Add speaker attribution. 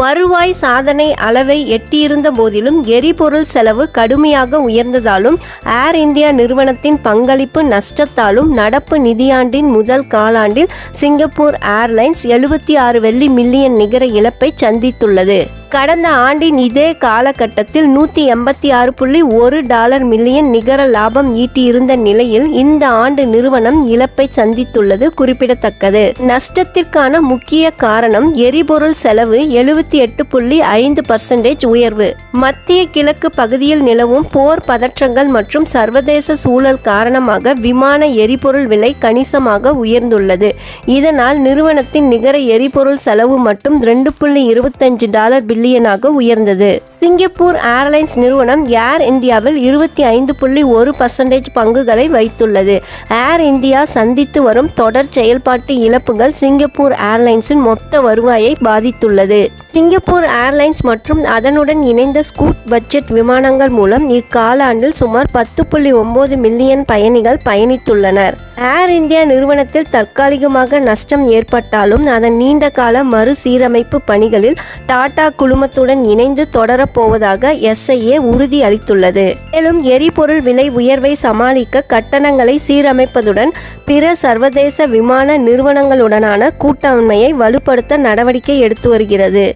Speaker 1: வருவாய் சாதனை அளவை எட்டியிருந்த போதிலும் எரிபொருள் செலவு கடுமையாக உயர்ந்ததாலும் ஏர் இந்தியா நிறுவனத்தின் பங்களிப்பு நஷ்டத்தாலும் நடப்பு நிதியாண்டின் முதல் காலாண்டில் சிங்கப்பூர் ஏர்லைன்ஸ் 76 வெள்ளி மில்லியன் நிகர இழப்பை சந்தித்துள்ளது. கடந்த ஆண்டின் இதே காலகட்டத்தில் $186.1 மில்லியன் நிகர லாபம் ஈட்டியிருந்த நிலையில் இந்த ஆண்டு நிறுவனம் இழப்பை சந்தித்துள்ளது குறிப்பிடத்தக்கது. நஷ்டத்திற்கான முக்கிய காரணம் எரிபொருள் செலவு 78.5% உயர்வு, மத்திய கிழக்கு பகுதியில் நிலவும் போர் பதற்றங்கள் மற்றும் சர்வதேச சூழல் காரணமாக விமான எரிபொருள் விலை கணிசமாக உயர்ந்துள்ளது. இதனால் நிறுவனத்தின் நிகர எரிபொருள் செலவு மட்டும் $2.25 பில்லியனாக உயர்ந்தது. சிங்கப்பூர் ஏர்லைன்ஸ் நிறுவனம் ஏர் இந்தியாவில் 25.1% பங்குகளை வைத்துள்ளது. ஏர் இந்தியா சந்தித்து வரும் தொடர் செயல்பாட்டு இழப்புகள் சிங்கப்பூர் ஏர்லைன்ஸின் மொத்த வருவாயை பாதித்துள்ளது. சிங்கப்பூர் ஏர்லைன்ஸ் மற்றும் அதனுடன் இணைந்த ஸ்கூட் பட்ஜெட் விமானங்கள் மூலம் இக்காலாண்டில் சுமார் 10.9 மில்லியன் பயணிகள் பயணித்துள்ளனர். ஏர் இந்தியா நிறுவனத்தில் தற்காலிகமாக நஷ்டம் ஏற்பட்டாலும் அதன் நீண்டகால மறுசீரமைப்பு பணிகளில் டாடா குழுமத்துடன் இணைந்து தொடரப்போவதாக SIA உறுதி அளித்துள்ளது. மேலும் எரிபொருள் விலை உயர்வை சமாளிக்க கட்டணங்களை சீரமைப்பதுடன் பிற சர்வதேச விமான நிறுவனங்களுடனான கூட்டாண்மையை வலுப்படுத்த நடவடிக்கை எடுத்து வருகிறது.